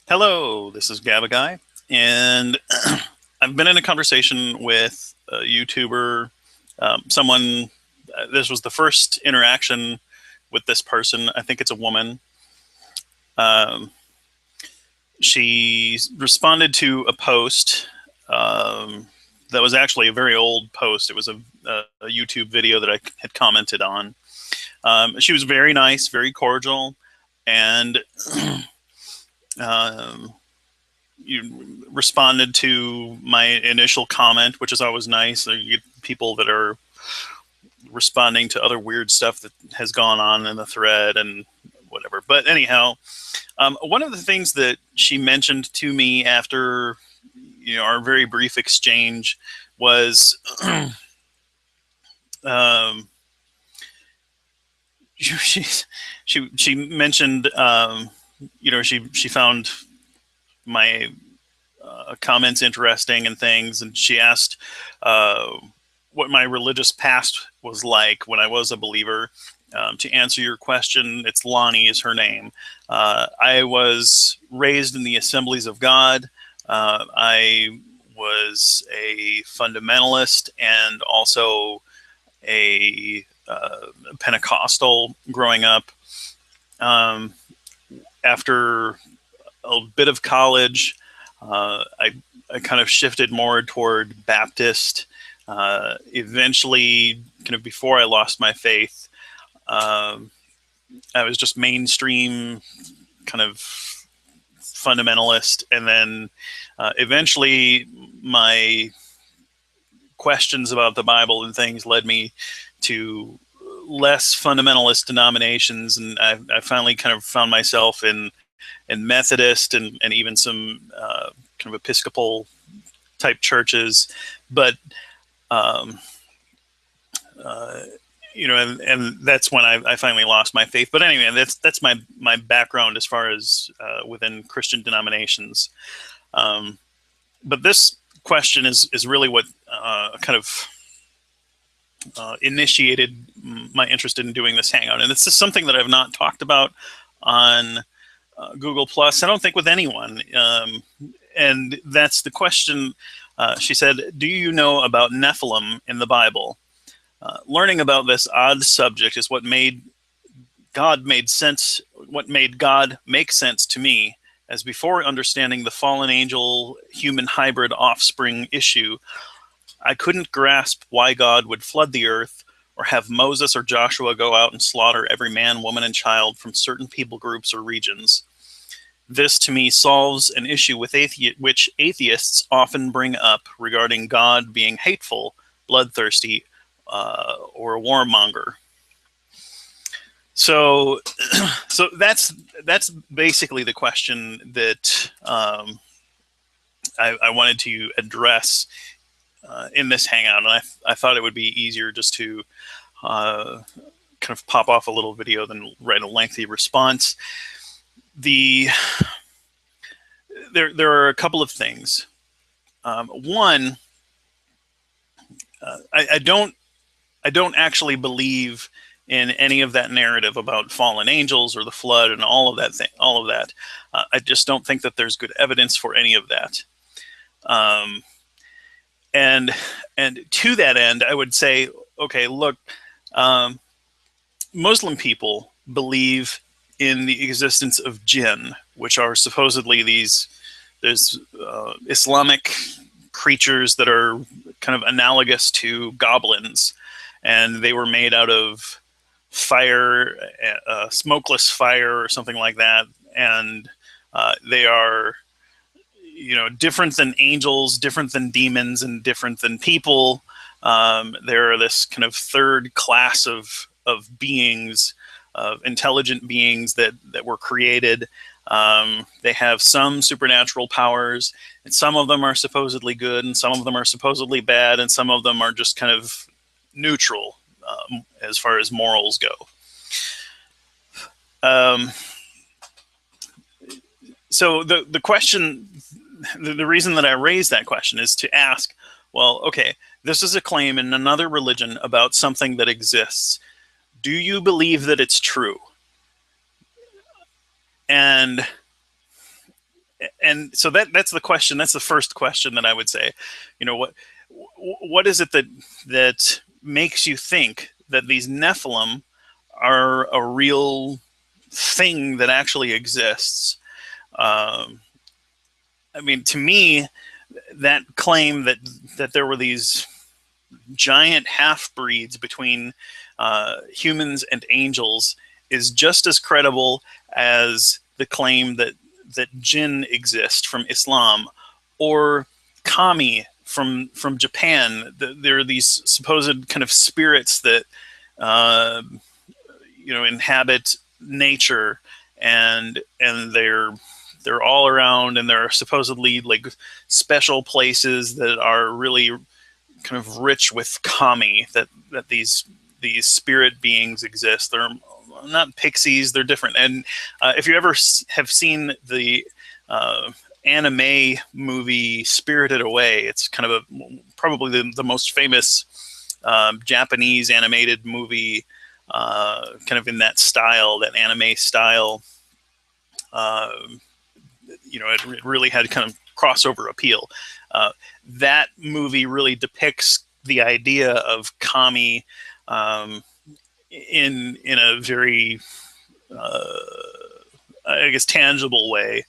Hello, this is Gabaguy, and I've been in a conversation with a YouTuber, someone. This was the first interaction with this person. I think it's a woman. Um, she responded to a post that was actually a very old post. It was a YouTube video that I had commented on. She was very nice, very cordial, and um, you responded to my initial comment, which is always nice. You get people that are responding to other weird stuff that has gone on in the thread and whatever. But anyhow, one of the things that she mentioned to me after our very brief exchange was um, she mentioned she found my comments interesting and things, and she asked what my religious past was like when I was a believer. To answer your question, it's Lonnie is her name. I was raised in the Assemblies of God. I was a fundamentalist and also a Pentecostal growing up. After a bit of college, I kind of shifted more toward Baptist. Eventually, kind of before I lost my faith, I was just mainstream kind of fundamentalist. And then eventually my questions about the Bible and things led me to less fundamentalist denominations. And I finally kind of found myself in Methodist and even some kind of Episcopal type churches. But and that's when I finally lost my faith. But anyway, that's my background as far as within Christian denominations. But this question is really what kind of initiated my interest in doing this hangout. And this is something that I've not talked about on Google Plus, I don't think with anyone. And that's the question. She said, do you know about Nephilim in the Bible? Learning about this odd subject is what made God make sense to me, as before understanding the fallen angel human hybrid offspring issue, I couldn't grasp why God would flood the earth or have Moses or Joshua go out and slaughter every man, woman, and child from certain people groups or regions. This, to me, solves an issue with which atheists often bring up regarding God being hateful, bloodthirsty, or a warmonger. So that's basically the question that I wanted to address in this hangout, and I thought it would be easier just to kind of pop off a little video than write a lengthy response. There are a couple of things. One, I don't actually believe in any of that narrative about fallen angels or the flood and all of that. I just don't think that there's good evidence for any of that. And to that end, I would say, okay, look, Muslim people believe in the existence of jinn, which are supposedly there's Islamic creatures that are kind of analogous to goblins, and they were made out of fire, smokeless fire or something like that, and they are different than angels, different than demons, and different than people. They're this kind of third class of beings, of intelligent beings that were created. They have some supernatural powers, and some of them are supposedly good, and some of them are supposedly bad, and some of them are just kind of neutral as far as morals go. So the question, the reason that I raised that question is to ask, well, okay, this is a claim in another religion about something that exists. Do you believe that it's true? And And so that's the question. That's the first question that I would say. What is it that makes you think that these Nephilim are a real thing that actually exists? I mean, to me, that claim that there were these giant half-breeds between humans and angels is just as credible as the claim that jinn exist from Islam, or kami from Japan. There are these supposed kind of spirits that inhabit nature, and they're all around, and there are supposedly like special places that are really kind of rich with kami, that these spirit beings exist. They're not pixies, they're different. And if you ever have seen the anime movie Spirited Away, it's kind of probably the most famous Japanese animated movie, kind of in that style, that anime style. It really had kind of crossover appeal. That movie really depicts the idea of kami in a very, I guess, tangible way,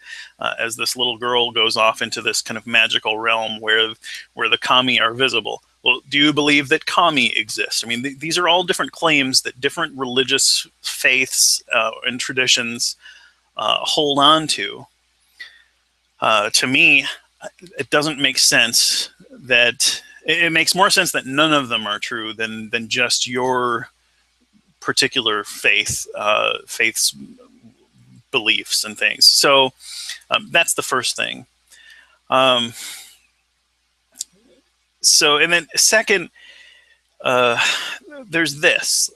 as this little girl goes off into this kind of magical realm where the kami are visible. Well, do you believe that kami exists? I mean, these are all different claims that different religious faiths and traditions hold on to. To me, it doesn't make sense that it makes more sense that none of them are true than just your particular faith's beliefs and things. So that's the first thing. So, and then second, there's this,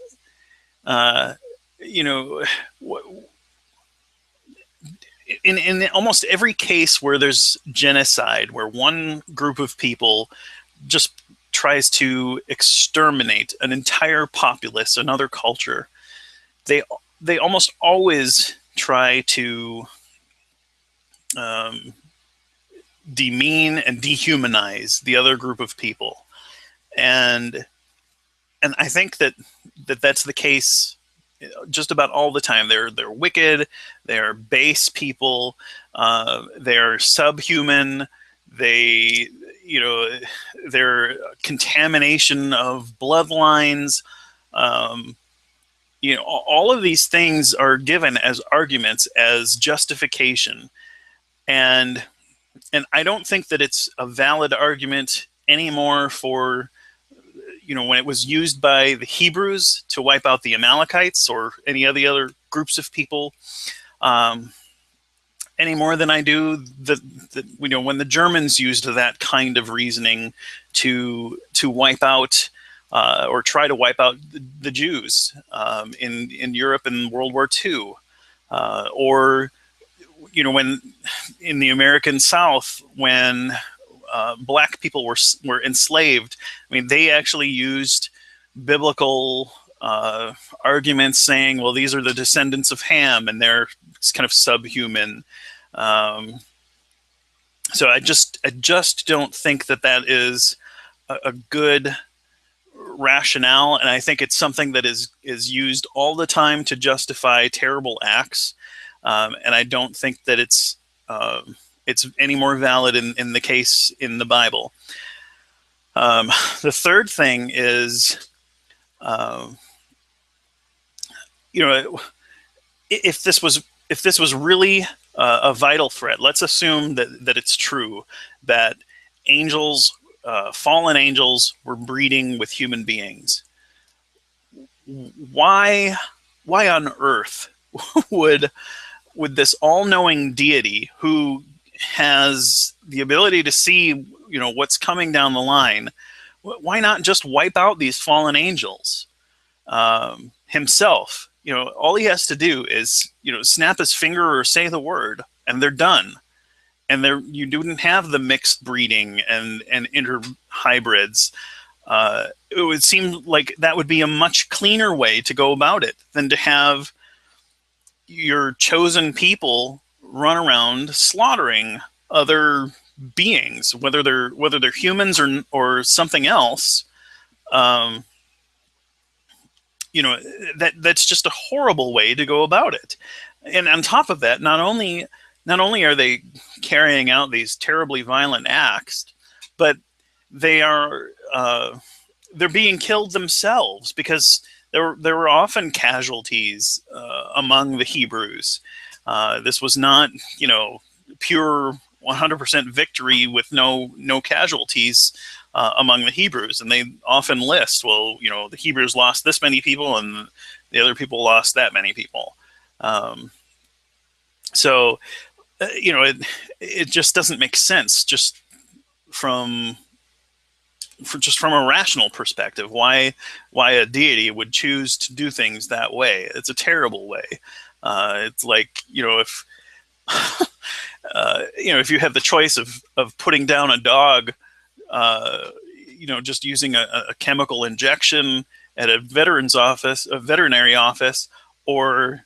in almost every case where there's genocide, where one group of people just tries to exterminate an entire populace, another culture, they almost always try to demean and dehumanize the other group of people, and I think that's the case just about all the time. They're wicked, they're base people, they're subhuman, they're contamination of bloodlines. All of these things are given as arguments, as justification, and I don't think that it's a valid argument anymore for, when it was used by the Hebrews to wipe out the Amalekites or any of the other groups of people, any more than I do when the Germans used that kind of reasoning to wipe out or try to wipe out the Jews in Europe in World War II, or when in the American South, when black people were enslaved. I mean, they actually used biblical arguments saying, well, these are the descendants of Ham, and they're kind of subhuman. So I just don't think that is a good rationale, and I think it's something that is used all the time to justify terrible acts, and I don't think that it's any more valid in the case in the Bible. The third thing is, if this was really a vital threat, let's assume that it's true that angels, fallen angels, were breeding with human beings. Why on earth would this all-knowing deity, who has the ability to see, what's coming down the line, why not just wipe out these fallen angels himself? All he has to do is, snap his finger or say the word, and they're done. And you didn't have the mixed breeding and interhybrids. It would seem like that would be a much cleaner way to go about it than to have your chosen people run around slaughtering other beings, whether they're humans or something else. Um, that's just a horrible way to go about it. And on top of that, not only are they carrying out these terribly violent acts, but they are they're being killed themselves, because there were often casualties among the Hebrews. This was not, pure 100% victory with no casualties among the Hebrews, and they often list, well, the Hebrews lost this many people, and the other people lost that many people. So it just doesn't make sense, just from a rational perspective, why a deity would choose to do things that way. It's a terrible way. It's like, if if you have the choice of putting down a dog, just using a chemical injection at a veterinary office, or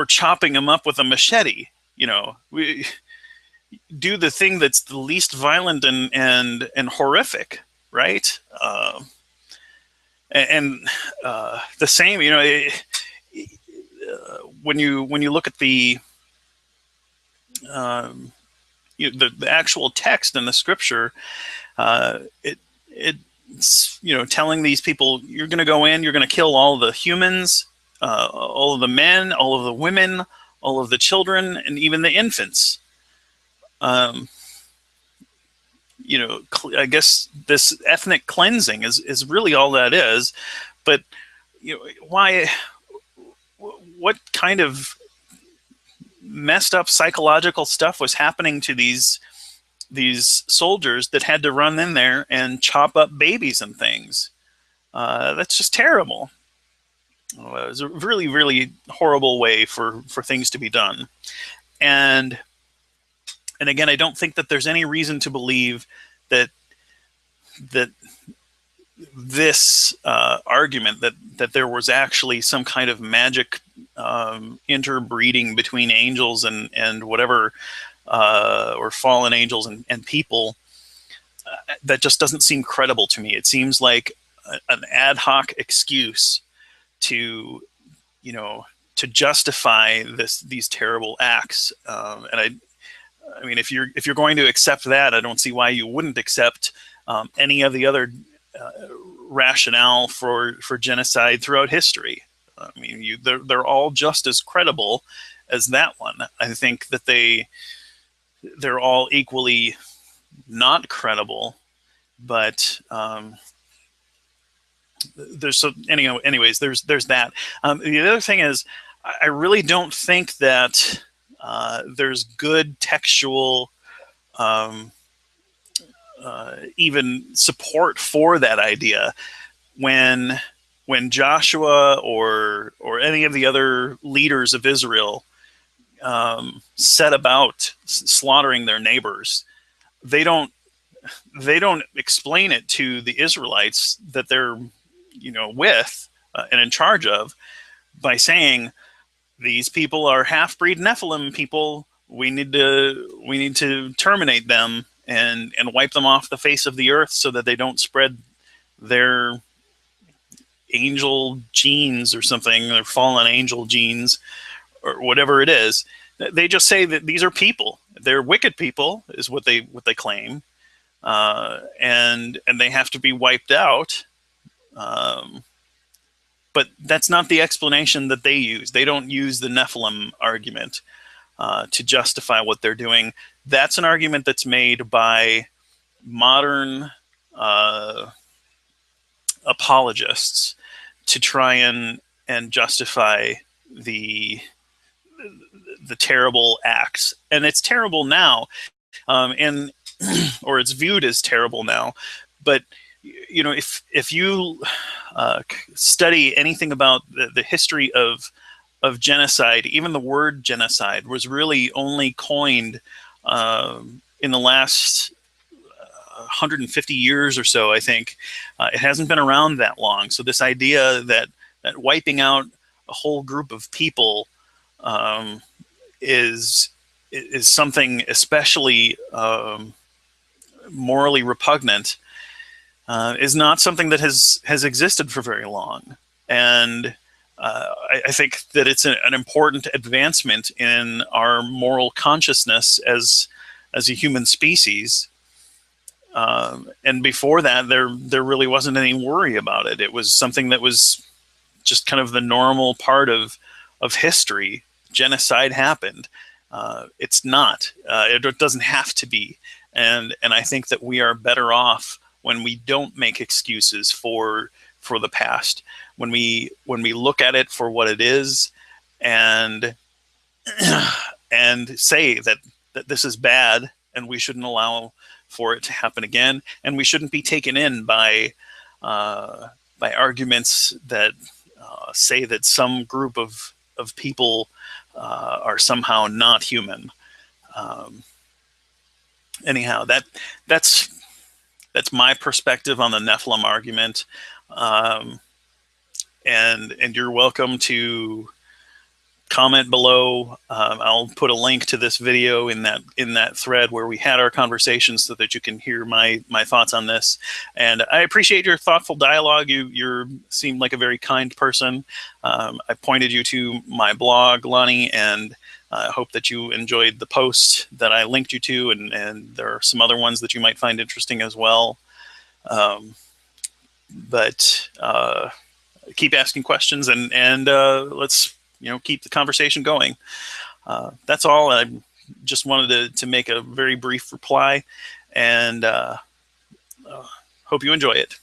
chopping him up with a machete. We do the thing that's the least violent and horrific, right? And the same, when you look at the the actual text in the scripture, it's telling these people, you're going to go in, you're going to kill all the humans, all of the men, all of the women, all of the children, and even the infants. I guess this ethnic cleansing is really all that is. But why? What kind of messed up psychological stuff was happening to these soldiers that had to run in there and chop up babies and things? That's just terrible. It was a really, really horrible way for things to be done. And again, I don't think that there's any reason to believe that this argument that there was actually some kind of magic interbreeding between angels and whatever, or fallen angels and people, that just doesn't seem credible to me. It seems like an ad hoc excuse to justify these terrible acts. And I mean, if you're going to accept that, I don't see why you wouldn't accept any of the other rationale for genocide throughout history. I mean, they're all just as credible as that one. I think that they're all equally not credible, but anyways, there's that. The other thing is, I really don't think that there's good textual even support for that idea when Joshua or any of the other leaders of Israel set about slaughtering their neighbors. They don't explain it to the Israelites that they're with and in charge of by saying, these people are half-breed Nephilim people. We need to terminate them and wipe them off the face of the earth so that they don't spread their angel genes or something, their fallen angel genes, or whatever it is. They just say that these are people. They're wicked people, is what they claim, and they have to be wiped out. But that's not the explanation that they use. They don't use the Nephilim argument to justify what they're doing. That's an argument that's made by modern apologists to try and justify the terrible acts. And it's terrible now, and or it's viewed as terrible now. But if you study anything about the history of genocide, even the word genocide was really only coined in the last 150 years or so, I think. It hasn't been around that long. So this idea that wiping out a whole group of people is something especially morally repugnant, is not something that has existed for very long. And I think that it's an important advancement in our moral consciousness as a human species. And before that, there really wasn't any worry about it. It was something that was just kind of the normal part of history. Genocide happened. It's not. It doesn't have to be. And I think that we are better off when we don't make excuses for the past. When we look at it for what it is, and and say that this is bad, and we shouldn't allow for it to happen again, and we shouldn't be taken in by arguments that say that some group of people are somehow not human. Anyhow, that's my perspective on the Nephilim argument, and you're welcome to comment below. I'll put a link to this video in that thread where we had our conversation, so that you can hear my thoughts on this. And I appreciate your thoughtful dialogue. You seem like a very kind person. I pointed you to my blog, Lonnie, and I hope that you enjoyed the post that I linked you to, and there are some other ones that you might find interesting as well. But keep asking questions, and let's keep the conversation going. That's all. I just wanted to make a very brief reply, and hope you enjoy it.